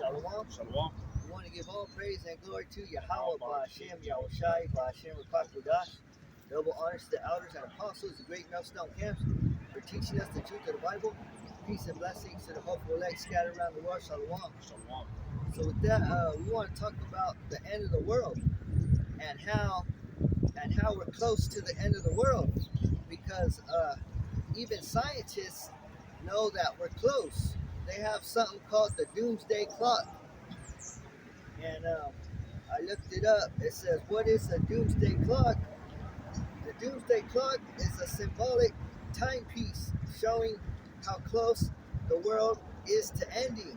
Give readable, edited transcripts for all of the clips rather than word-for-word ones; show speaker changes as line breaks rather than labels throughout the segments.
Shalom.
Shalom.
We want to give all praise and glory to Yahweh, Ba'ashem, Yahushai, Ba'ashem, Rapakudash. Double honors to the elders and apostles, the great millstone camps, for teaching us the truth of the Bible. Peace and blessings to the hopeful elect scattered around the world. Shalom.
Shalom.
So with that, we want to talk about the end of the world and how we're close to the end of the world, because even scientists know that we're close. They have something called the doomsday clock, and I looked it up. It says, what is a doomsday clock? The doomsday clock is a symbolic timepiece showing how close the world is to ending.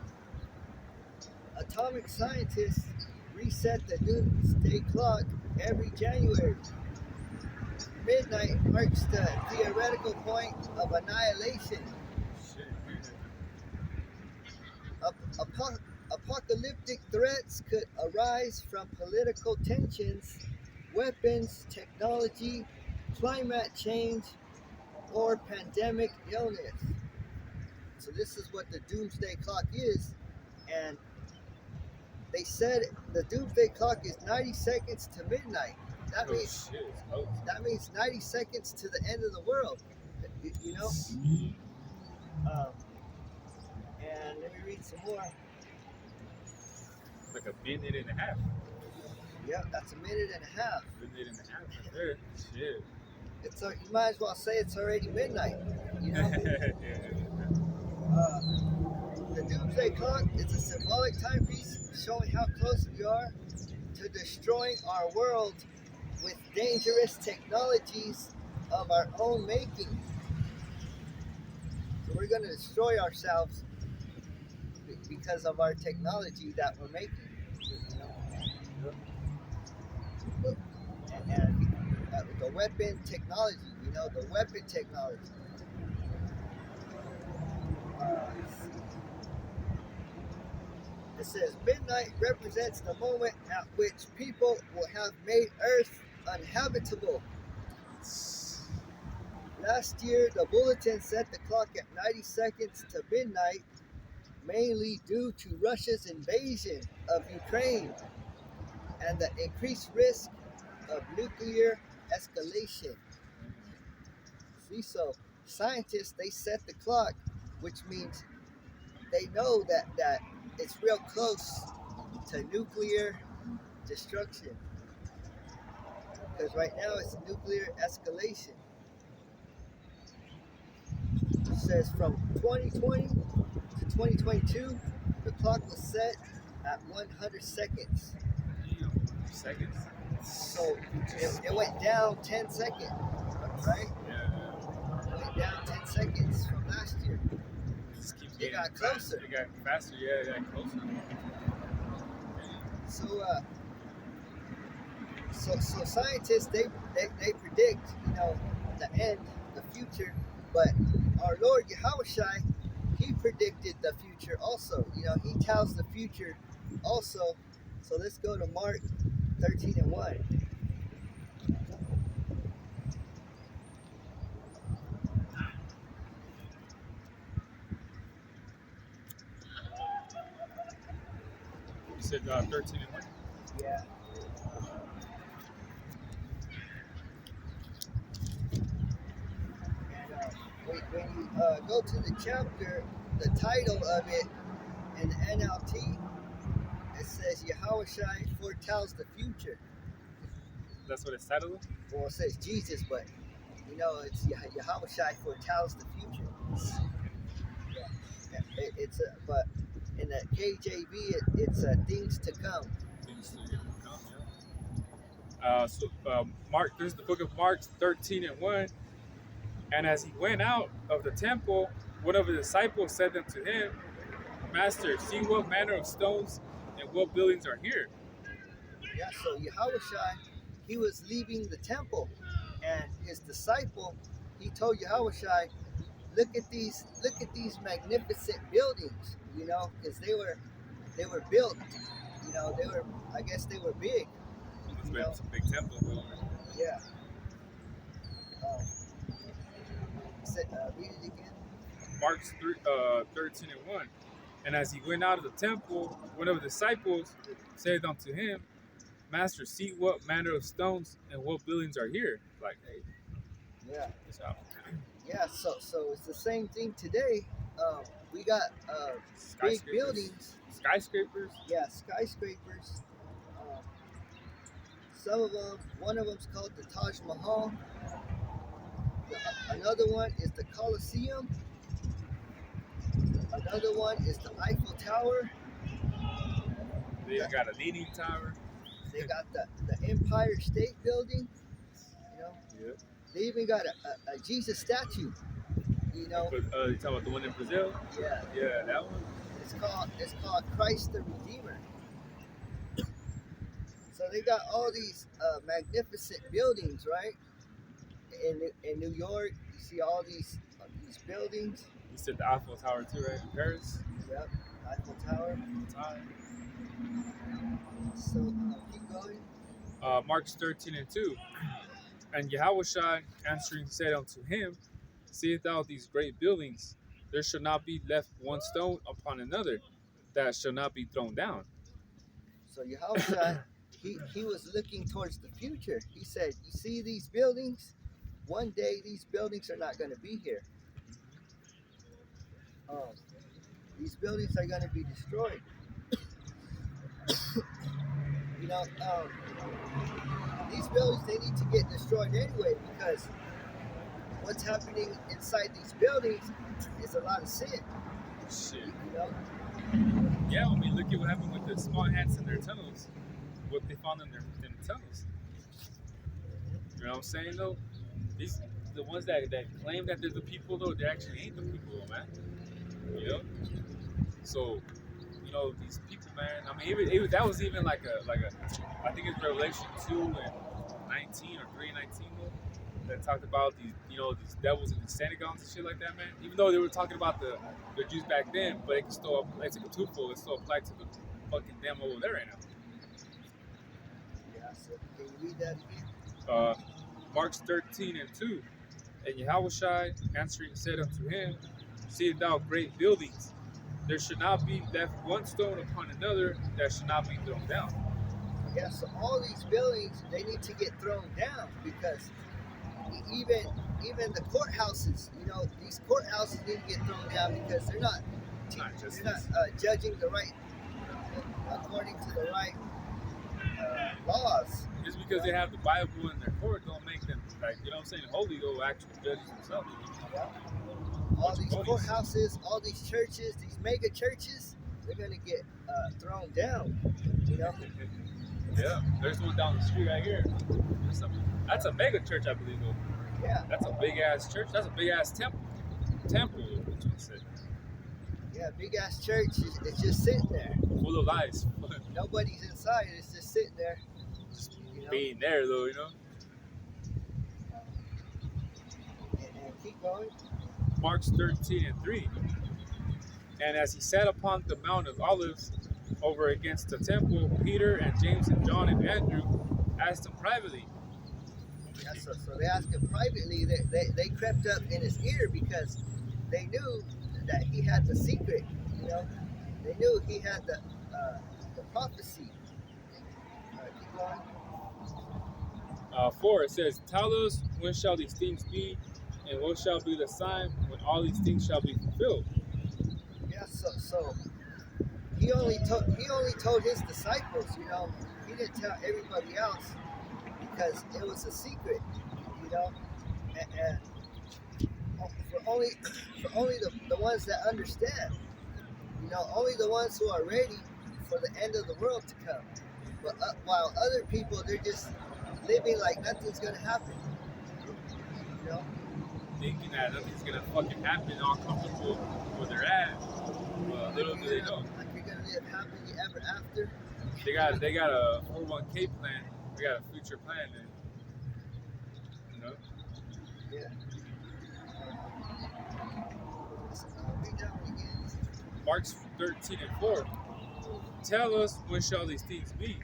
Atomic scientists reset the doomsday clock every January. Midnight marks the theoretical point of annihilation. Apocalyptic threats could arise from political tensions, weapons, technology, climate change, or pandemic illness. So this is what the doomsday clock is, and they said the doomsday clock is 90 seconds to midnight. That means 90 seconds to the end of the world. You know? And let me read some more.
Like a minute and a half.
Yep, that's a minute and a half.
Minute and a half right there. Shit.
You might as well say it's already midnight. You know? The doomsday clock is a symbolic timepiece showing how close we are to destroying our world with dangerous technologies of our own making. So we're going to destroy ourselves because of our technology that we're making. And the weapon technology, the weapon technology. It says, midnight represents the moment at which people will have made Earth uninhabitable. Last year, the bulletin set the clock at 90 seconds to midnight, mainly due to Russia's invasion of Ukraine and the increased risk of nuclear escalation. See, so scientists, they set the clock, which means they know that it's real close to nuclear destruction. Because right now it's nuclear escalation. It says from 2020 to 2022, the clock was set at 100 seconds.
Seconds?
So it went down 10 seconds, right?
Yeah.
It went down 10 seconds from last year. It got closer.
It got faster, yeah, it got closer.
So scientists, they predict, the end, the future, but our Lord Yahushai, he predicted the future also. He tells the future also. So let's go to Mark 13:1.
You said 13 and 1?
Yeah. And when you go to the chapter, the title of it in the NLT, it says Yahushai foretells the future.
That's what it's titled?
Well, it says Jesus, but it's Yahushai foretells the future. Yeah. But in the KJV, it's things to come.
Things to come, yeah. Mark, this is the book of Mark 13 and 1. And as he went out of the temple, one of his disciples said unto him, Master, see what manner of stones and what buildings are here.
Yeah, so Yahushai, he was leaving the temple, and his disciple, he told Yahushai, look at these magnificent buildings, because they were built, I guess they were big.
It's a big temple.
Yeah. Read it again.
Mark 13 and 1. And as he went out of the temple, one of the disciples said unto him, Master, see what manner of stones and what buildings are here. Like, hey,
Yeah.
so
Yeah, so it's the same thing today. We got big
skyscrapers.
buildings.
Skyscrapers.
Yeah, skyscrapers. Um, some of them, one of them's called the Taj Mahal. Another one is the Colosseum. Another one is the Eiffel Tower.
They got a leaning tower.
They got the Empire State Building. You know,
Yeah.
they even got a Jesus statue. You know.
But you talking about the one in Brazil?
Yeah.
Yeah, that one.
It's called Christ the Redeemer. So they got all these magnificent buildings, right? In New York, you see all these buildings.
You said the Eiffel Tower too, right? In Paris.
Yep, Eiffel Tower. So keep going.
Marks 13:2. And Yahushua answering said unto him, Seest thou these great buildings? There shall not be left one stone upon another that shall not be thrown down.
So Yahushua, he was looking towards the future. He said, you see these buildings? One day these buildings are not going to be here. These buildings are going to be destroyed. You know, these buildings, they need to get destroyed anyway, because what's happening inside these buildings is a lot of sin.
Shit.
You know?
Yeah, I mean, look at what happened with the small ants in their tunnels. What they found in their tunnels. You know what I'm saying, though? The ones that claim that they're the people, though, they actually ain't the people, man. You know? So, you know, these people, man. I mean, even that was even like a. I think it's Revelation 2 and 19 or 3 and 19, though, that talked about these devils in the synagogues and shit like that, man. Even though they were talking about the Jews back then, but it can still apply to the twofold. It still applied to the fucking them over there right now.
Yeah. So can you read that again?
Marks 13:2. And Yahushua answering said unto him, See thou great buildings? There should not be left one stone upon another that should not be thrown down.
Yeah, so all these buildings, they need to get thrown down, because even the courthouses, you know, these courthouses need to get thrown down, because they're not judging the right according to the right laws.
Just because they have the Bible in their court don't make them, like, you know what I'm saying, holy, though, actual judges themselves.
Yeah. All these courthouses, all these churches, these mega churches, they're gonna get thrown down. You know.
Yeah, there's one down the street right here. That's a mega church, I believe, though.
Yeah.
That's a big ass church. That's a big ass temple. What you say?
Yeah, big ass church. It's just sitting there.
Full of lies.
Nobody's inside. It's just sitting there.
Just being there, though, you know.
And keep going.
Marks 13:3. And as he sat upon the Mount of Olives over against the temple, Peter and James and John and Andrew asked him privately.
Yeah, so they asked him privately. They crept up in his ear, because they knew that he had the secret. You know, they knew he had the prophecy. Keep going.
4, it says, Tell us, when shall these things be, and what shall be the sign when all these things shall be fulfilled?
Yeah, so he only told his disciples. You know, he didn't tell everybody else, because it was a secret. You know, and for only the ones that understand. You know, only the ones who are ready for the end of the world to come. But while other people, they're just living like nothing's gonna happen. You know,
thinking that nothing's gonna fucking happen, all comfortable where they're at. Little do they know.
Like you're gonna live happily ever after.
They got a 401k plan. They got a future plan, and you know.
Yeah. Read that one again.
Marks 13:4. Tell us, when shall these things be,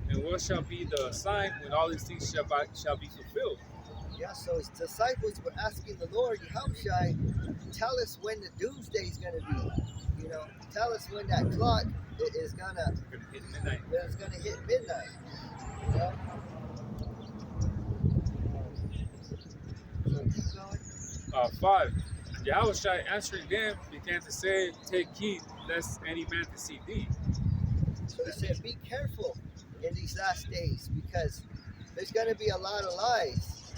and what shall be the sign when all these things shall be fulfilled?
Yeah, so his disciples were asking the Lord, Yahushua, tell us when the doomsday is going to be. Tell us when that clock is going to
hit midnight.
It's going to hit midnight. You know? So keep going.
5. Yahushua answering them began to say, take heed lest any man deceive thee.
So he said, be careful in these last days because there's going to be a lot of lies,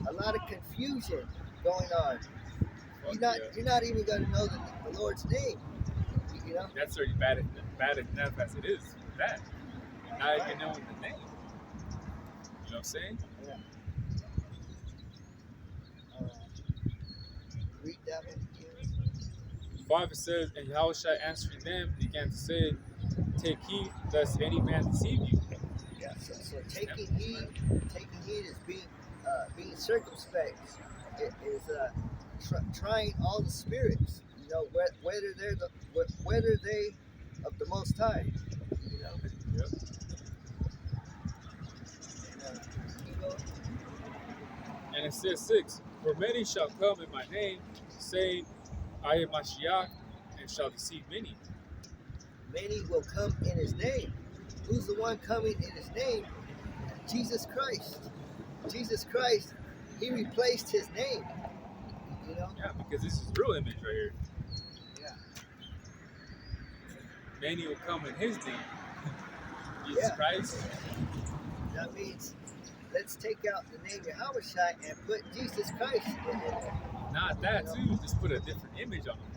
a lot of confusion going on. You're not even going to know the Lord's name,
That's already bad enough as it is with that. Not even knowing the name. You know what I'm saying?
Yeah. Read that one again.
5 it says, and Yahushua answering them began to say, take heed lest any man deceive you.
Yeah, so taking heed is being circumspect. It is trying all the spirits, whether they of the Most High,
Yep. And it says 6, for many shall come in my name, saying, I am Mashiach, and shall deceive many.
Many will come in his name. Who's the one coming in his name? Jesus Christ. Jesus Christ, he replaced his name.
Yeah, because this is real image right here.
Yeah.
Many will come in his name. Jesus Christ.
That means let's take out the name Yahushua and put Jesus Christ in there.
Not that too. Just put a different image on him.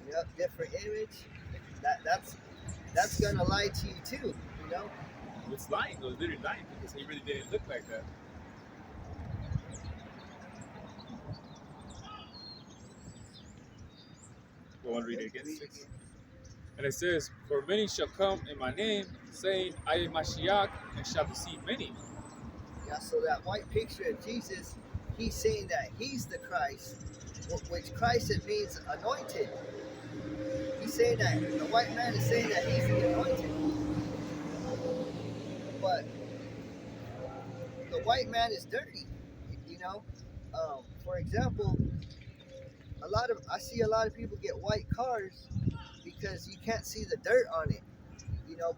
Yep, different image. That's gonna lie to you too.
It's lying. It was literally lying because he really didn't look like that. Go on, read it again. 6. And it says, for many shall come in my name, saying, I am Mashiach, and shall deceive many.
Yeah, so that white picture of Jesus, he's saying that he's the Christ, which Christ, it means anointed. He's saying that, the white man is saying that he's the anointed. But the white man is dirty, For example, I see a lot of people get white cars because you can't see the dirt on it,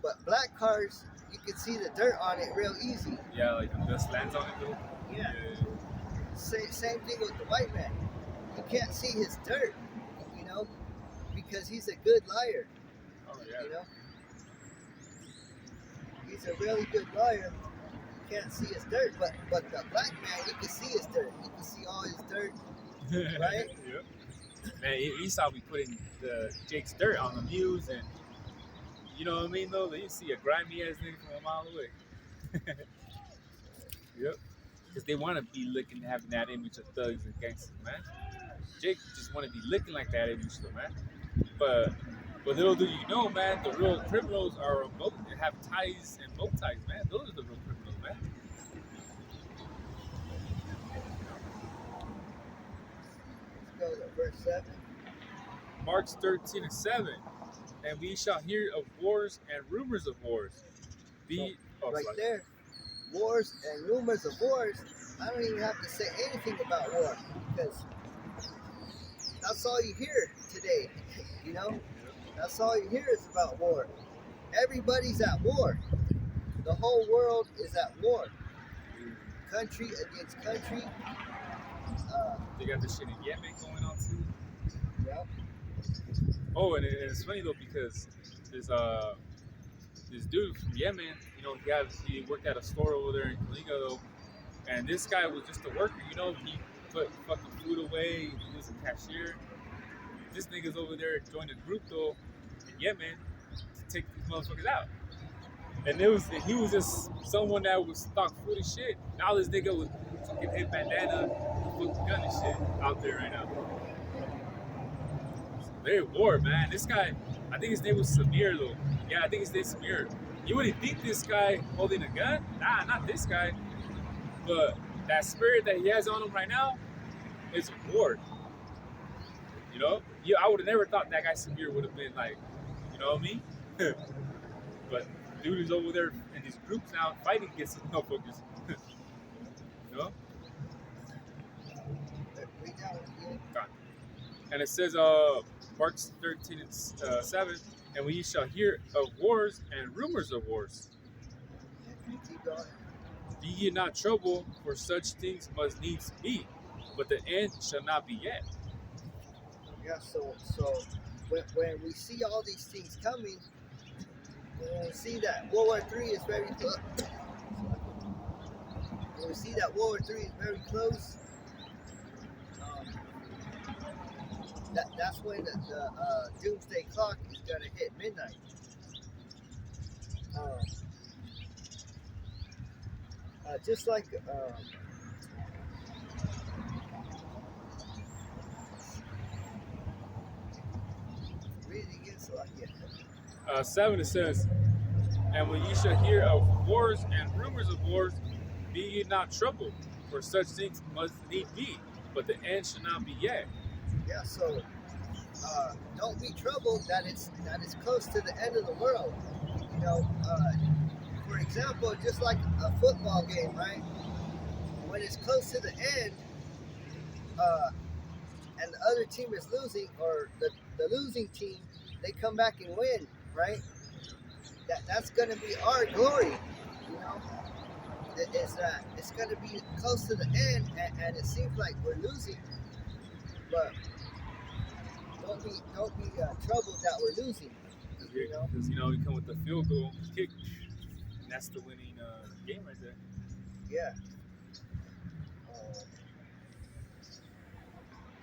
but black cars, you can see the dirt on it real easy.
Yeah, like the dust lands on it though.
Yeah. Same thing with the white man. You can't see his dirt, because he's a good liar.
Oh yeah.
He's a really good liar. You can't see his dirt, but the black man, you can see his dirt. You can see all his dirt, right?
Yep. Man, Esau be putting Jake's dirt on the mules, and you know what I mean though? You see a grimy ass nigga from a mile away. Yep. Because they want to be looking, having that image of thugs and gangsters, man. Jake just want to be looking like that image though, man. But little do you know, man, the real criminals are remote and have ties and bow ties, man. Those are the real criminals, man.
Let's go to verse 7.
Mark 13 and 7. And we shall hear of wars and rumors of wars.
There, wars and rumors of wars. I don't even have to say anything about war because that's all you hear today. That's all you hear is about war. Everybody's at war. The whole world is at war. Country against country.
They got this shit in Yemen going on too.
Yeah.
Oh, and it's funny though because this dude from Yemen, he worked at a store over there in Kalinga though, and this guy was just a worker, he put fucking food away, he was a cashier. This nigga's over there joined a group though in Yemen to take these motherfuckers out. And he was just someone that would stock food and shit. Now this nigga with fucking hit bandana, fucking gun and shit out there right now. So they're at war, man. This guy, I think his name was Samir though. Yeah, I think his name's Samir. You wouldn't think this guy holding a gun? Nah, not this guy. But that spirit that he has on him right now is war. I would have never thought that guy Samir would have been like, you know what I mean? But dude is over there in these groups now fighting against these motherfuckers. And it says, Mark 13 and 7, and when ye shall hear of wars and rumors of wars,
Keep going.
be ye not troubled, for such things must needs be, but the end shall not be yet.
Yeah, so when we see all these things coming, when we see that World War III is very close, when we see that World War III is very close, um, that's when the doomsday clock is gonna hit midnight. Um, just like read it again, so I get it.
7 it says, and when ye shall hear of wars and rumors of wars, be ye not troubled, for such things must need be, but the end shall not be yet.
Yeah, so don't be troubled that it's close to the end of the world. You know, for example, just like a football game, right? When it's close to the end, uh, and the other team is losing, or the losing team, they come back and win, right? That's gonna be our glory, you know. It's gonna be close to the end, and it seems like we're losing, but don't be troubled that we're losing, you know.
Because we come with the field goal kick, and that's the winning game right there.
Yeah.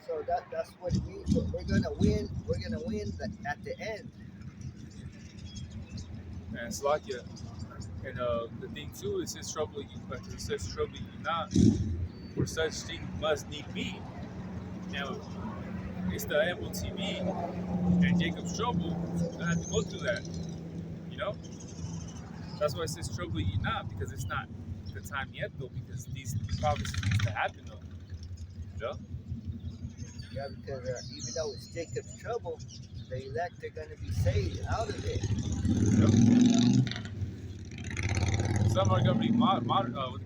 So that's what it means. We're gonna win. We're gonna win at the end.
And Slovakia. And the thing too, it says trouble you, but it says trouble you not, for such thing must need be. Now it's the MOTB and Jacob's trouble that have to go through that. You know, that's why it says trouble you not, because it's not the time yet though, because these prophecies need to happen though. You know?
Yeah, because even though it's Jacob's trouble, the elect are gonna be saved out of it.
Yep. Some are gonna be what they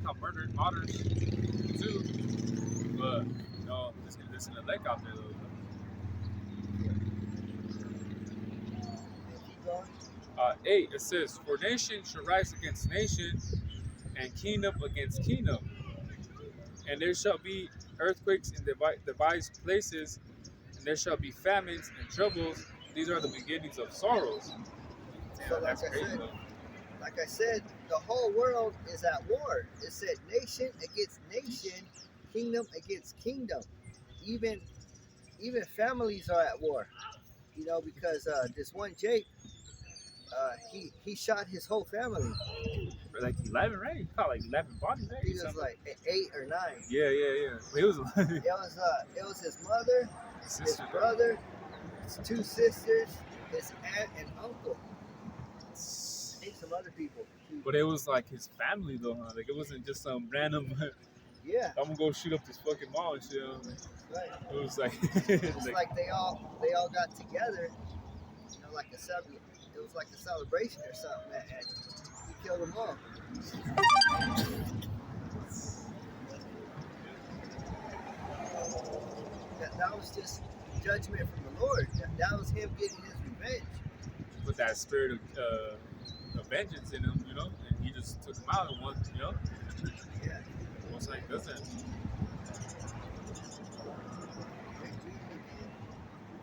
call murdered, martyrs too. But there's an elect out there though.
Keep going.
8 it says, for nation shall rise against nation, and kingdom against kingdom, and there shall be earthquakes in devised places, and there shall be famines and troubles. These are the beginnings of sorrows. Damn,
So
that's crazy though.
like I said, the whole world is at war. It said nation against nation, kingdom against kingdom. Even families are at war. You know, because this one Jake, he shot his whole family.
Like 11, right? He caught like 11 bodies, right?
He was like 8 or 9.
Yeah. But it was
It was his mother, his brother, his 2 sisters, his aunt and uncle. I think some other people.
But it was like his family though, huh? Like it wasn't just some random.
Yeah.
I'm gonna go shoot up this fucking mall and shit.
Right.
It was like
it's like they all got together, you know, like it was like a celebration or something, and he killed them all. That was just judgment from the Lord. That was him getting his revenge.
With that spirit of vengeance in him, and he just took him out and one,
Yeah.
Most like does that.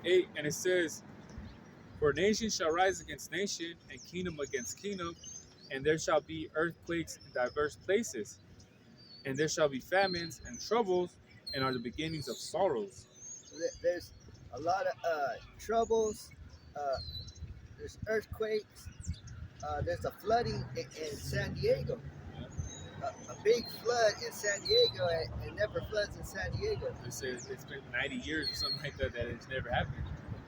8 and it says, for nation shall rise against nation, and kingdom against kingdom, and there shall be earthquakes in diverse places, and there shall be famines and troubles, and are the beginnings of sorrows.
There's a lot of troubles. There's earthquakes. There's a flooding in San Diego. A big flood in San Diego, and it never floods in San Diego.
They say it's been 90 years or something like that it's never happened.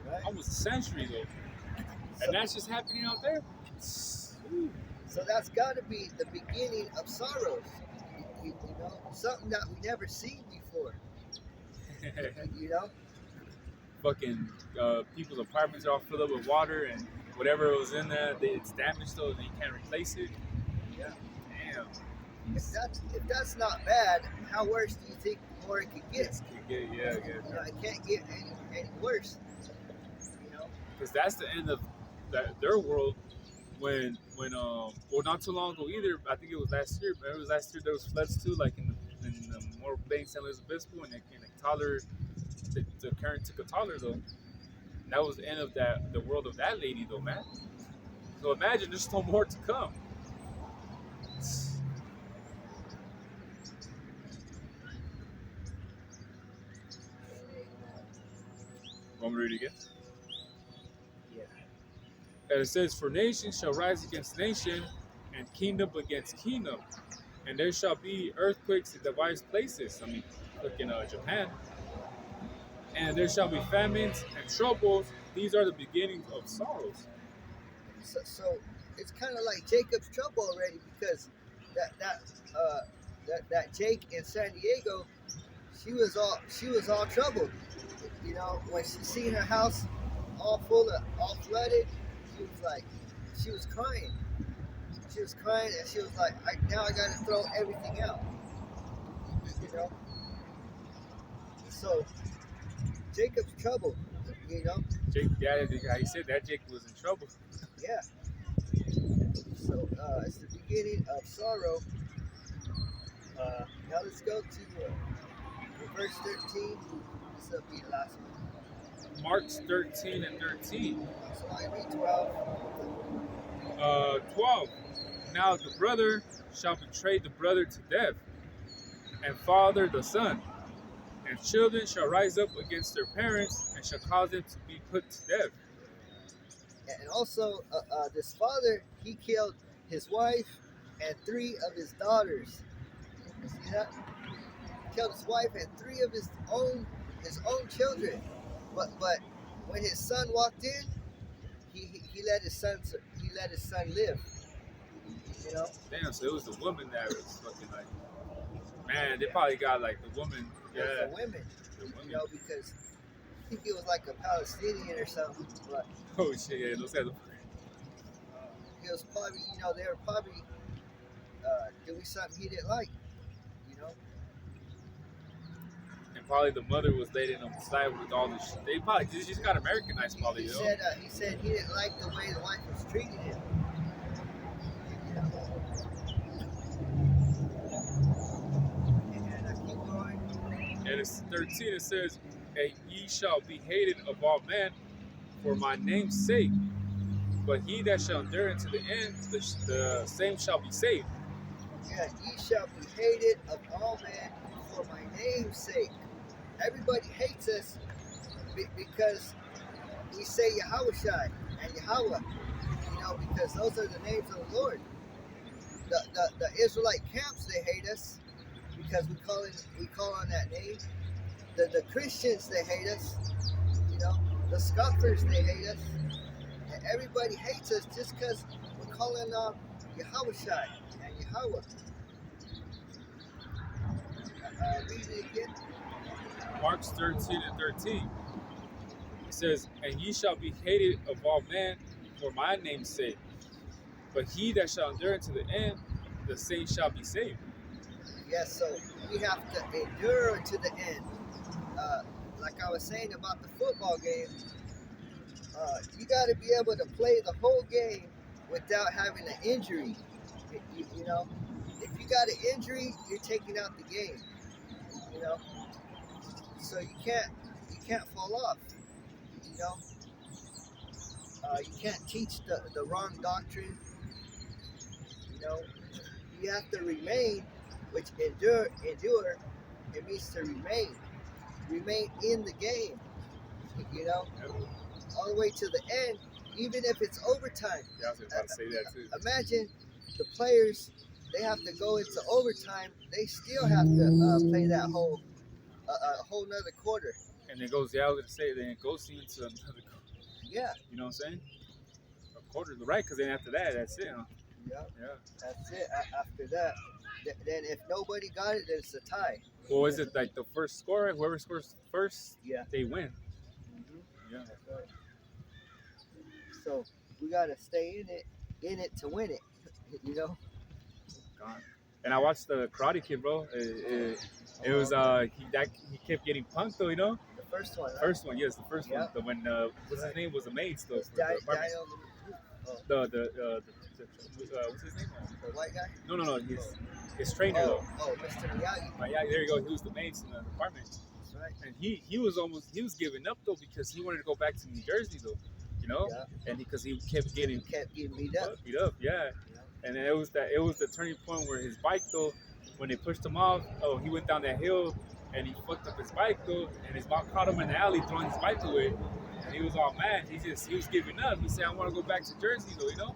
Right?
Almost a century though. And that's just happening out there?
So that's got to be the beginning of sorrows. You know, something that we never seen before. You know?
Fucking people's apartments are all filled up with water, and whatever was in there, it's damaged though, and you can't replace it.
Yeah.
Damn.
If that's not bad, how worse do you think more it could get?
Yes, yeah.
It can't get any worse. You know.
Because that's the end of their world. Well, not too long ago either. I think it was last year. But it was last year there was floods too, like in the more Bay San Luis Obispo and a toddler. The current took a toddler though. And that was the end of the world of that lady though, man. So imagine there's still more to come. Want me to read it again?
Yeah.
And it says, "For nation shall rise against nation, and kingdom against kingdom, and there shall be earthquakes in diverse places." I mean, look in Japan. "And there shall be famines and troubles. These are the beginnings of sorrows."
So it's kind of like Jacob's trouble already because that that uh, that Jake in San Diego, she was all troubled. You know, when she seen her house all flooded, she was like, she was crying. She was crying and she was like, now I got to throw everything out. You know, so Jacob's trouble. You know,
Jake, yeah, how he said that Jake was in trouble.
yeah. So it's the beginning of sorrow. Now let's go to verse 13. This will be the last one.
Mark 13 and 13.
So I read 12.
12. "Now the brother shall betray the brother to death, and father the son. And children shall rise up against their parents, and shall cause them to be put to death."
And also, this father, he killed his wife and three of his daughters. You see that? He killed his wife and three of his own children. But when his son walked in, he let his son live. You know?
Damn, so it was the woman that was fucking like, man, they probably got like the woman. Yeah.
The women.
The women.
You know, because I think it was like a Palestinian or something. But
Oh shit, yeah, those guys.
it was probably, they were probably doing something he didn't like. You know?
And probably the mother was letting them slide with all this shit. They probably just got Americanized, probably,
He
you
said he said he didn't like the way the wife was treating him. You know? And I keep going.
And it's 13, it says, "And ye shall be hated of all men for my name's sake. But he that shall endure unto the end, the same shall be saved."
Yeah, ye shall be hated of all men for my name's sake. Everybody hates us because we say Yahushai and Yahweh, because those are the names of the Lord. The Israelite camps, they hate us because we call on that name. The Christians, they hate us. The scoffers, they hate us. And everybody hates us just because we're calling on Yahushai and Yahweh. Read it again.
Mark 13 and 13. It says, "And ye shall be hated of all men for my name's sake. But he that shall endure unto the end, the same shall be saved."
Yes, so we have to endure to the end. Like I was saying about the football game, you got to be able to play the whole game without having an injury. You know, if you got an injury, you're taking out the game. You know, so you can't fall off. You know, you can't teach the wrong doctrine. You know, you have to remain, which endure. It means to remain in the game. You know, all the way to the end, even if it's overtime.
Yeah, I was about to say that too.
Imagine the players, they have to go into overtime. They still have to play that whole nother quarter.
And it goes, yeah, I was going to say, then it goes into another quarter.
Yeah.
You know what I'm saying? A quarter, right? Because then after that, that's it, huh?
Yeah.
Yeah.
That's it. After that, then if nobody got it, then it's a tie.
Well, is it like the first score? Whoever scores first,
Yeah.
they win.
Mm-hmm.
Yeah.
That's right. So we gotta stay in it to win it. You know.
God. And I watched the Karate Kid, bro. It was he kept getting punked though, you know.
The first one. Right?
First one, yes, the first
Yeah.
one. The when what's his name was a maid still
Was
for the apartment.
on the roof. Oh,
What's his name?
the white guy.
No, his trainer though.
Oh, Mr. Miyagi.
Yeah, there you go. He was the maid in the apartment.
That's right.
And he was giving up though because he wanted to go back to New Jersey though, you know,
Yeah.
and because he kept getting
beat up.
Yeah. And then it was the turning point where his bike though, when they pushed him off, he went down that hill and he fucked up his bike though, and his mom caught him in the alley throwing his bike away, and he was all mad. He was giving up. He said, I want to go back to Jersey though, you know,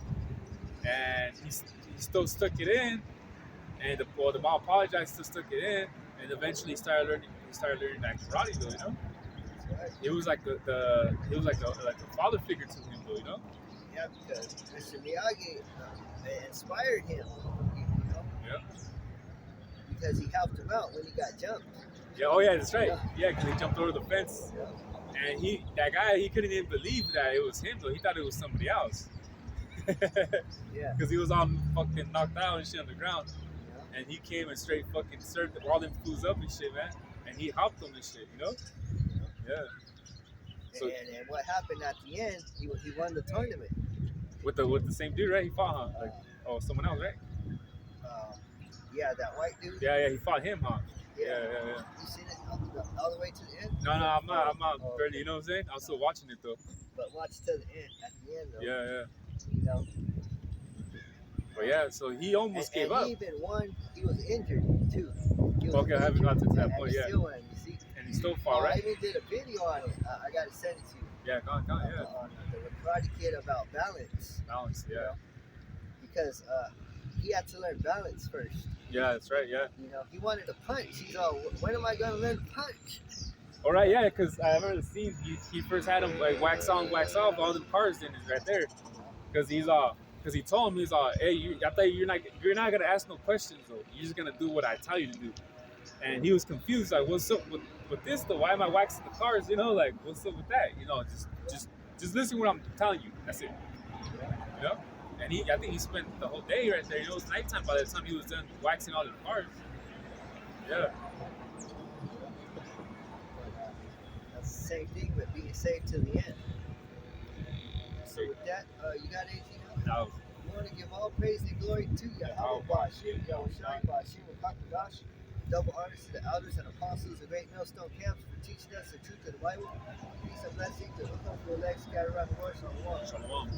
and he still stuck it in, and the mom apologized, still stuck it in, and eventually he started learning that karate though, you know.
Right.
It was like he was like a father figure to him though, you know.
Yeah, because Mr. Miyagi inspired him, you know.
Yeah.
Because he helped him out when he got jumped.
Yeah. Oh yeah, that's right. Yeah, because he jumped over the fence,
Yeah.
and that guy he couldn't even believe that it was him though. He thought it was somebody else.
Yeah.
Because he was all fucking knocked out and shit on the ground,
Yeah.
and he came and straight fucking served all them fools up and shit, man. And he helped them and shit, you know. Yeah. So
And what happened at the end? He won the tournament.
with the same dude, right? He fought, huh? Like, someone else, right?
Yeah, that white dude.
Yeah, he fought him, huh?
Yeah.
Yeah.
You seen it all the way to the end?
No, I'm not
Oh,
barely, you know what I'm saying? I'm still watching it though.
But watch to the end. At the end, though.
Yeah.
You know.
But yeah, so he almost gave up.
He even won. He was injured too.
Okay, I haven't got to that point yet.
He still won. You see?
And he still fought, right?
I even did a video on it. I gotta send it to you.
Yeah, go on, yeah.
On the Karate Kid about balance.
Balance, yeah.
You know? Because he had to learn balance first.
Yeah, that's right, yeah.
You know, he wanted to punch. He's all, when am I gonna learn to punch?
All right, yeah, because I remember the scene. He first had him like wax on, wax off, all the parts in it right there. Because he told him hey, I thought you're not gonna ask no questions though. You're just gonna do what I tell you to do. And he was confused, like, what's up with this though? Why am I waxing the cars? You know, like, what's up with that? You know, just listen to what I'm telling you. That's it. You know. And I think he spent the whole day right there. You know, it was nighttime by the time he was done waxing all the cars. Yeah.
That's the same thing with being safe to the end. So with that, you got anything else?
No.
We want to give all praise and glory to Yahweh Bashir, Yahushai Bashir, Wakakadash. Double honors to the elders and apostles of Great Millstone Camps for teaching us the truth of the Bible. Peace and blessings to the legs scattered around the world. Shalom.
Shalom.